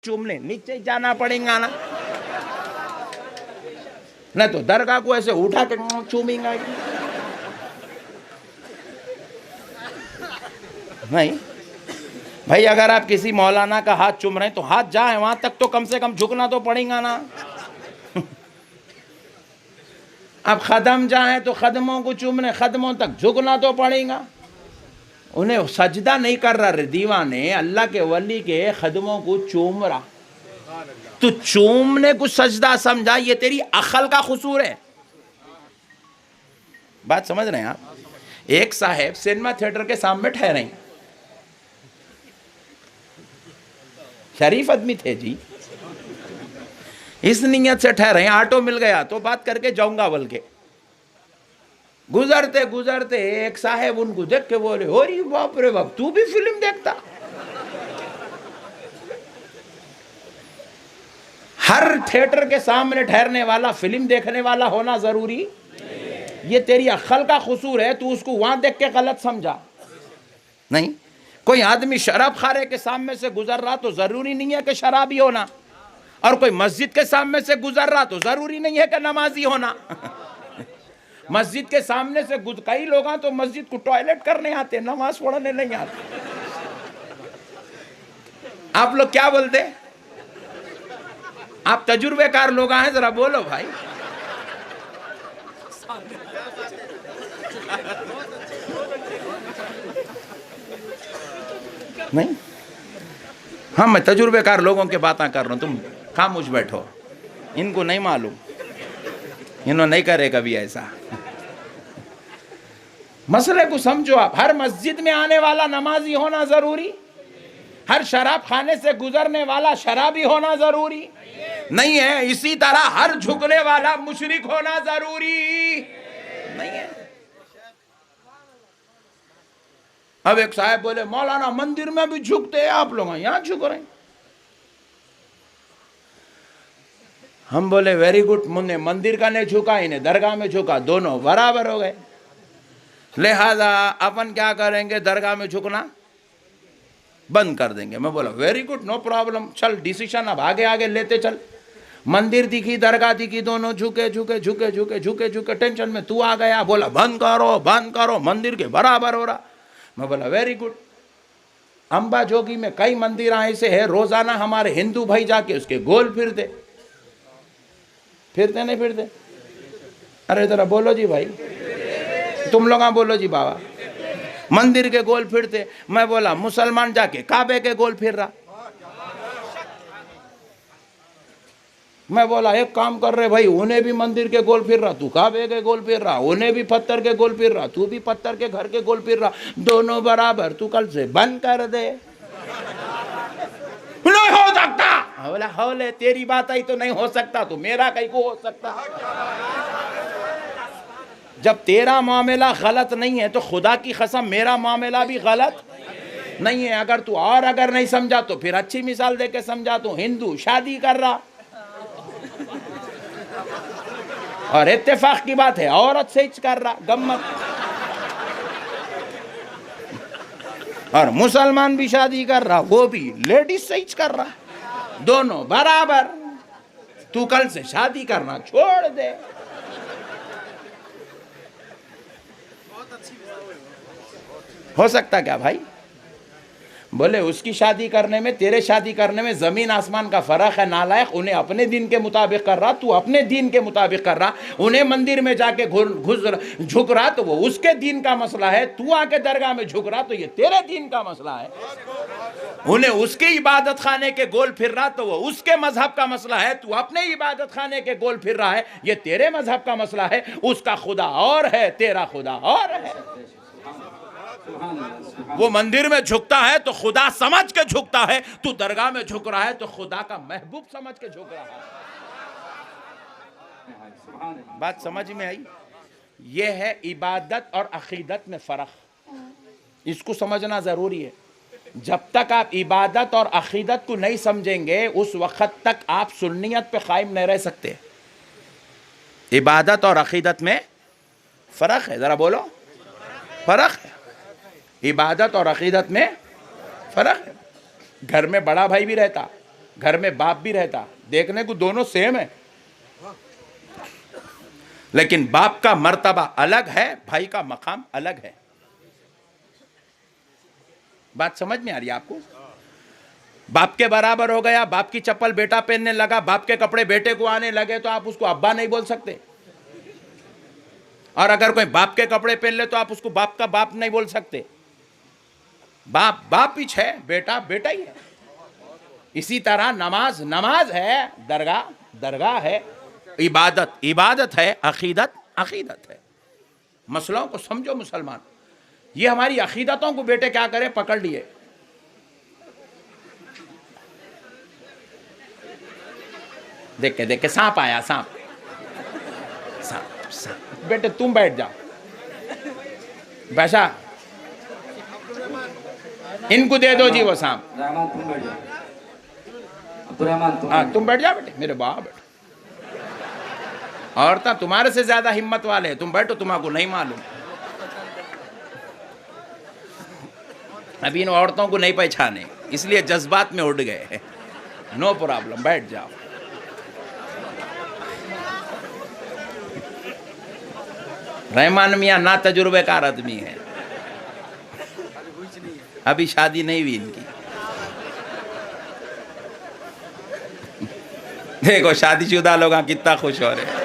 चूमने नीचे जाना पड़ेगा ना, नहीं तो दरगाह को ऐसे उठा के चूमेंगा नहीं भाई। अगर आप किसी मौलाना का हाथ चूम रहे हैं तो हाथ जाए वहां तक तो कम से कम झुकना तो पड़ेगा ना। अब खदम जाए तो खदमों को चूमने, खदमों तक झुकना तो पड़ेगा। उन्हें सजदा नहीं कर रहा रे दीवाने, अल्लाह के वली के खदमों को चूम रहा। तो चूमने को सजदा समझा, ये तेरी अकल का कसूर है। बात समझ रहे हैं आप? एक साहब सिनेमा थिएटर के सामने ठहरे, शरीफ आदमी थे जी, इस नियत से ठहरे, ऑटो मिल गया तो बात करके जाऊंगा बोल के। गुजरते गुजरते एक साहब उनको देख के बोले, अरे बाप रे बाप, तू भी फिल्म देखता? हर थिएटर के सामने ठहरने वाला फिल्म देखने वाला होना जरूरी? ये तेरी अक्ल का कसूर है, तू उसको वहां देख के गलत समझा। नहीं, कोई आदमी शराब खाने के सामने से गुजर रहा तो जरूरी नहीं है कि शराबी होना, और कोई मस्जिद के सामने से गुजर रहा तो जरूरी नहीं है कि नमाजी होना। मस्जिद के सामने से कई लोग तो मस्जिद को टॉयलेट करने आते, नमाज पढ़ने नहीं आते। आप लोग क्या बोलते? आप तजुर्बेकार लोग हैं, जरा बोलो भाई। नहीं, हाँ मैं तजुर्बेकार लोगों की बातें कर रहा हूं, तुम खामोश बैठो। इनको नहीं मालूम, इन्होंने नहीं करे कभी ऐसा। मसले को समझो आप। हर मस्जिद में आने वाला नमाजी होना जरूरी? हर शराब खाने से गुजरने वाला शराबी होना जरूरी नहीं है। इसी तरह हर झुकने वाला मुशरिक होना जरूरी नहीं है। अब एक साहब बोले, मौलाना मंदिर में भी झुकते हैं आप लोग, यहां झुक रहे हैं। हम बोले वेरी गुड, मुन्ने मंदिर का नहीं झुका, इन्हें दरगाह में झुका, दोनों बराबर हो गए। लिहाजा अपन क्या करेंगे, दरगाह में झुकना बंद कर देंगे। मैं बोला वेरी गुड, नो प्रॉब्लम, चल डिसीजन अब आगे आगे लेते चल। मंदिर दिखी, दरगाह दिखी, दोनों झुके झुके झुके झुके झुके झुके, टेंशन में तू आ गया, बोला बंद करो, मंदिर के बराबर हो रहा। मैं बोला वेरी गुड। अंबा जोगी में कई मंदिर ऐसे है, रोजाना हमारे हिंदू भाई जाके उसके गोल फिरते नहीं फिरते? अरे जरा बोलो जी भाई, तुम लोग बोलो जी बाबा। मंदिर के गोल फिरते। मैं बोला मुसलमान जाके काबे के गोल फिर रहा। मैं बोला एक काम कर रहे भाई, उन्हें भी मंदिर के गोल फिर रहा, तू काबे के गोल फिर रहा, उन्हें भी पत्थर के गोल फिर रहा, तू भी पत्थर के घर के गोल फिर रहा, दोनों बराबर, तू कल से बंद कर दे। नहीं हो सकता। बोला हौले, तेरी बात आई तो नहीं हो सकता, तो मेरा कहीं को हो सकता। जब तेरा मामला गलत नहीं है तो खुदा की कसम मेरा मामला भी गलत नहीं है। अगर तू और अगर नहीं समझा तो फिर अच्छी मिसाल देके समझा। तू हिंदू शादी कर रहा, और इत्तेफाक की बात है औरत से कर रहा, गम्मत। और मुसलमान भी शादी कर रहा, वो भी लेडीज से कर रहा, दोनों बराबर। तू कल से शादी करना छोड़ दे। हो सकता क्या भाई? बोले उसकी शादी करने में तेरे शादी करने में जमीन आसमान का फर्क है नालायक। उन्हें अपने दिन के मुताबिक कर रहा, तू अपने दिन के मुताबिक कर रहा। उन्हें मंदिर में जाके झुक रहा तो वो उसके दिन का मसला है, तू आके दरगाह में झुक रहा तो ये तेरे दिन का मसला है। उन्हें उसके इबादत खाने के गोल फिर रहा तो वो उसके मजहब का मसला है, तू अपने इबादत खाने के गोल फिर रहा है, ये तेरे मजहब का मसला है। उसका खुदा और है, तेरा खुदा और है। वो मंदिर में झुकता है तो खुदा समझ के झुकता है, तू दरगाह में झुक रहा है तो खुदा का महबूब समझ के झुक रहा है। बात समझ में आई? ये है इबादत और अकीदत में फर्क, इसको समझना जरूरी है। जब तक आप इबादत और अकीदत को नहीं समझेंगे उस वक्त तक आप सुन्नियत पे कायम नहीं रह सकते। इबादत और अकीदत में फर्क है, जरा बोलो। फर्क है, इबादत और अकीदत में फर्क है। घर में बड़ा भाई भी रहता, घर में बाप भी रहता, देखने को दोनों सेम है, लेकिन बाप का मर्तबा अलग है, भाई का मकाम अलग है। बात समझ में आ रही है आपको? बाप के बराबर हो गया, बाप की चप्पल बेटा पहनने लगा, बाप के कपड़े बेटे को आने लगे, तो आप उसको अब्बा नहीं बोल सकते। और अगर कोई बाप के कपड़े पहन ले तो आप उसको बाप का बाप नहीं बोल सकते। बाप बाप ही है, बेटा बेटा ही है। इसी तरह नमाज नमाज है, दरगाह दरगाह है, इबादत इबादत है, अकीदत अकीदत है। मसलों को समझो मुसलमान। ये हमारी अकीदतों को बेटे क्या करे, पकड़ लिए। देख के सांप आया, सांप सांप सांप। बेटे तुम बैठ जाओ, बैसा इनको दे दो जी वो सांप। हाँ तुम बैठ जाओ बेटे, मेरे बाप बेटे। औरतें तुम्हारे से ज्यादा हिम्मत वाले हैं, तुम बैठो, तुम्हारा नहीं मालूम। अभी इन औरतों को नहीं पहचाने, इसलिए जज्बात में उड़ गए। नो प्रॉब्लम, बैठ जाओ। रहमान मियाँ ना तजुर्बेकार आदमी है, अभी शादी नहीं हुई इनकी। देखो शादीशुदा लोग कितना खुश हो रहे।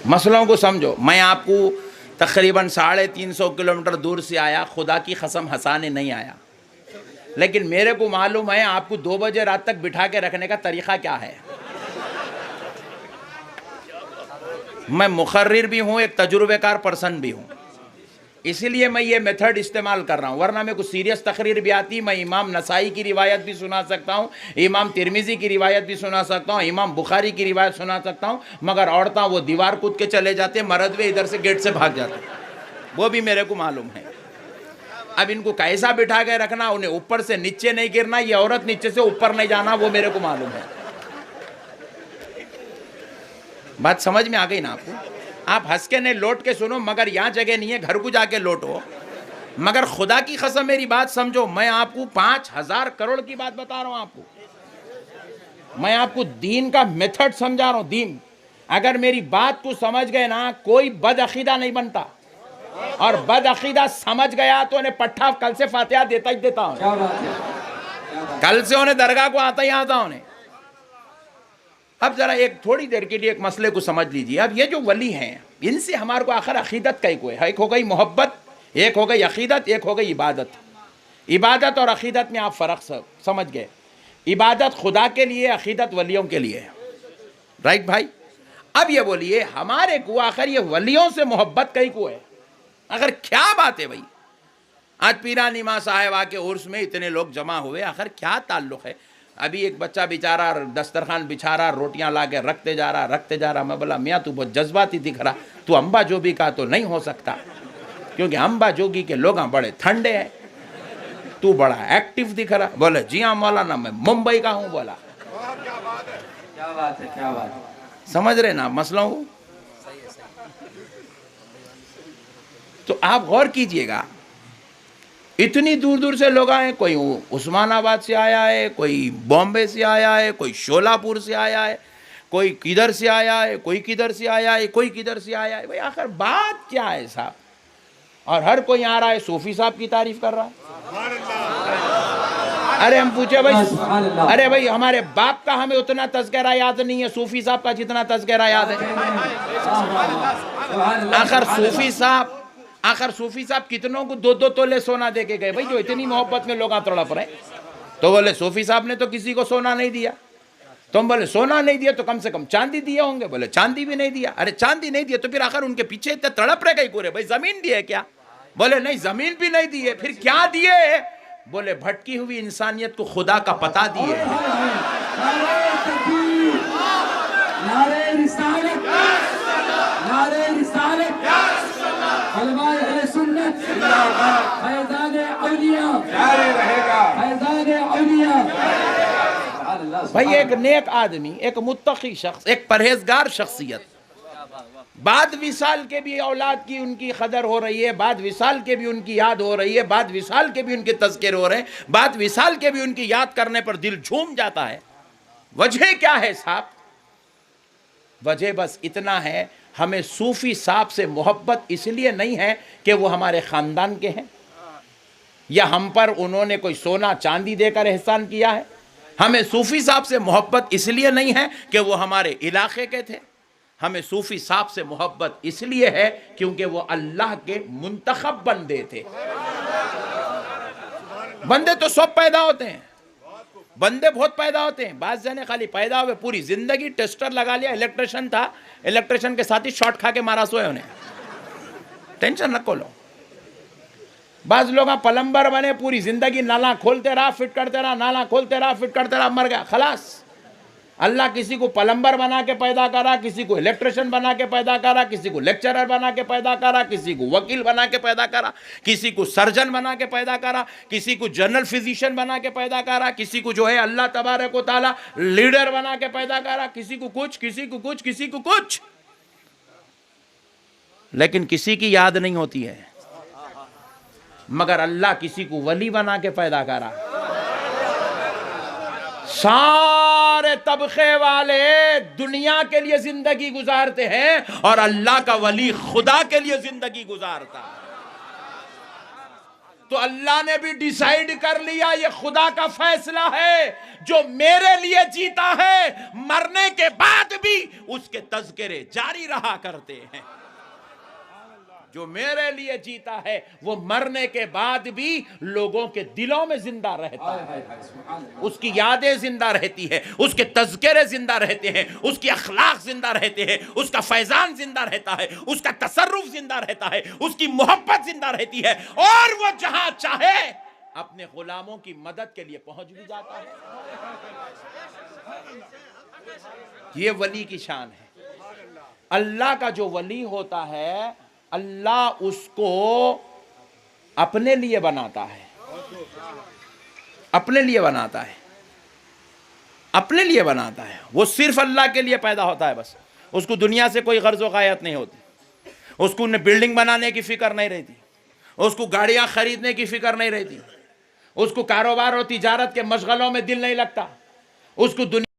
मसलों को समझो। मैं आपको तकरीबन 350 किलोमीटर दूर से आया, खुदा की कसम हंसाने नहीं आया, लेकिन मेरे को मालूम है आपको 2 बजे रात तक बिठा के रखने का तरीका क्या है। मैं मुखर्रिर भी हूँ, एक तजुर्बेकार पर्सन भी हूँ, इसीलिए मैं ये मेथड इस्तेमाल कर रहा हूँ। वरना मेरे को सीरियस तकरीर भी आती, मैं इमाम नसाई की रिवायत भी सुना सकता हूँ, इमाम तिरमिजी की रिवायत भी सुना सकता हूँ, इमाम बुखारी की रिवायत सुना सकता हूँ, मगर औरतें वो दीवार कूद के चले जाते, मर्द वे इधर से गेट से भाग जाते, वो भी मेरे को मालूम है। अब इनको कैसा बिठा के रखना, उन्हें ऊपर से नीचे नहीं गिरना, ये औरत नीचे से ऊपर नहीं जाना, वो मेरे को मालूम है। बात समझ में आ गई ना आपको? आप हंस के नहीं लौट के सुनो, मगर यहाँ जगह नहीं है, घर को जाके लौटो। मगर खुदा की कसम मेरी बात समझो, मैं आपको 5000 करोड़ की बात बता रहा हूँ आपको। मैं आपको दीन का मेथड समझा रहा हूँ, दीन। अगर मेरी बात को समझ गए ना, कोई बदअकीदा नहीं बनता, और बदअकीदा समझ गया तो उन्हें पट्ठा कल से फातिहा देता ही देता हूँ, कल से उन्हें दरगाह को आता ही आता उन्हें। अब जरा एक थोड़ी देर के लिए एक मसले को समझ लीजिए। अब ये जो वली हैं, इनसे हमारे को आखिर अकीदत कई को है। एक हो गई मोहब्बत, एक हो गई अकीदत, एक हो गई इबादत। इबादत और अकीदत में आप फ़र्क समझ गए। इबादत खुदा के लिए, अकीदत वलियों के लिए, राइट भाई? अब ये बोलिए हमारे को आखिर ये वलियों से मोहब्बत कई को है? आखिर क्या बात है भाई? आज पीरा निमा साहब आके उर्स में इतने लोग जमा हुए, आखिर क्या ताल्लुक़ है? अभी एक बच्चा बेचारा दस्तरखान बिछा रहा, रोटियां ला के रखते जा रहा। मैं बोला मियाँ तू बहुत जज्बाती दिख रहा, तू अम्बा जोगी का तो नहीं हो सकता, क्योंकि अम्बा जोगी के लोग बड़े ठंडे हैं, तू बड़ा एक्टिव दिख रहा। बोले जी हाँ मौलाना, मैं मुंबई का हूँ। बोला क्या बात है। समझ रहे ना मसलों को? तो आप गौर कीजिएगा, इतनी दूर दूर से लोग आए, कोई उस्मानाबाद से आया है, कोई बॉम्बे से आया है, कोई शोलापुर से आया है, कोई किधर से आया है, कोई किधर से आया है, कोई किधर से आया है। भाई आखिर बात क्या है साहब? और हर कोई आ रहा है, सूफी साहब की तारीफ कर रहा है। अरे हम पूछे भाई, अरे भाई हमारे बाप का हमें उतना तज़किरा याद नहीं है, सूफी साहब का जितना तज़किरा याद है। आखिर सूफी साहब कितनों को 2-2 तोले सोना दे के गए भाई, जो इतनी मोहब्बत में लोग तड़प रहे। तो बोले सूफी साहब ने तो किसी को सोना नहीं दिया। तुम बोले सोना नहीं दिया तो कम से कम चांदी दिए होंगे। बोले चांदी भी नहीं दिया। अरे चांदी नहीं दिया तो फिर आखिर उनके पीछे इतने तड़प रहे पूरे, भाई जमीन दिए क्या? बोले नहीं जमीन भी नहीं दिए, फिर क्या दिए? बोले भटकी हुई इंसानियत को खुदा का पता दिए। भाई एक नेक आदमी, एक मुत्तकी शख्स, एक परहेजगार शख्सियत, बाद विसाल के भी औलाद की उनकी कदर हो रही है, बाद विसाल के भी उनकी याद हो रही है, बाद विसाल के भी उनके तज़किर हो रहे हैं, बाद विसाल के भी उनकी याद करने पर दिल झूम जाता है। वजह क्या है साहब? वजह बस इतना है, हमें सूफी साहब से मोहब्बत इसलिए नहीं है कि वो हमारे ख़ानदान के हैं या हम पर उन्होंने कोई सोना चांदी देकर एहसान किया है। हमें सूफी साहब से मोहब्बत इसलिए नहीं है कि वो हमारे इलाके के थे। हमें सूफी साहब से मोहब्बत इसलिए है क्योंकि वो अल्लाह के मुंतखब बंदे थे। बंदे तो सब पैदा होते हैं, बंदे बहुत पैदा होते हैं। बात जाने खाली पैदा हुए पूरी जिंदगी टेस्टर लगा लिया, इलेक्ट्रिशियन था, इलेक्ट्रिशियन के साथ ही शॉर्ट खा के मारा सोए उन्हें, टेंशन नको लो। बाज लोग प्लम्बर बने, पूरी जिंदगी नाला खोलते रहा, फिट करते रहा, नाला खोलते रहा, फिट करते रहा, मर गया, खलास। अल्लाह किसी को प्लम्बर बना के पैदा करा, किसी को इलेक्ट्रिशियन बना के पैदा करा, किसी को लेक्चरर बना के पैदा करा, किसी को वकील बना के पैदा करा, किसी को सर्जन बना के पैदा करा, किसी को जनरल फिजिशियन बना के पैदा करा, किसी को जो है अल्लाह तबारक व तआला लीडर बना के पैदा करा, किसी को कुछ, किसी को कुछ, किसी को कुछ, लेकिन किसी की याद नहीं होती है। मगर अल्लाह किसी को वली बना के पैदा करा। सारे तबके वाले दुनिया के लिए जिंदगी गुजारते हैं और अल्लाह का वली खुदा के लिए जिंदगी गुजारता है। तो अल्लाह ने भी डिसाइड कर लिया, ये खुदा का फैसला है, जो मेरे लिए जीता है मरने के बाद भी उसके तज़किरे जारी रहा करते हैं। जो मेरे लिए जीता है वो मरने के बाद भी लोगों के दिलों में जिंदा रहता है, उसकी यादें जिंदा रहती है, उसके तज़किरे जिंदा रहते हैं, उसकी अखलाक जिंदा रहते हैं, उसका फैजान जिंदा रहता है, उसका तसर्रुफ जिंदा रहता है, उसकी मोहब्बत जिंदा रहती है, और वो जहां चाहे अपने गुलामों की मदद के लिए पहुंच भी जाता है। ये वली की शान है। अल्लाह का जो वली होता है, अल्लाह उसको अपने लिए बनाता है, अपने लिए बनाता है, अपने लिए बनाता है। वो सिर्फ अल्लाह के लिए पैदा होता है, बस उसको दुनिया से कोई गर्ज व गायत नहीं होती, उसको बिल्डिंग बनाने की फिक्र नहीं रहती, उसको गाड़ियां खरीदने की फिक्र नहीं रहती, उसको कारोबार और तिजारत के मशगलों में दिल नहीं लगता, उसको दुनिया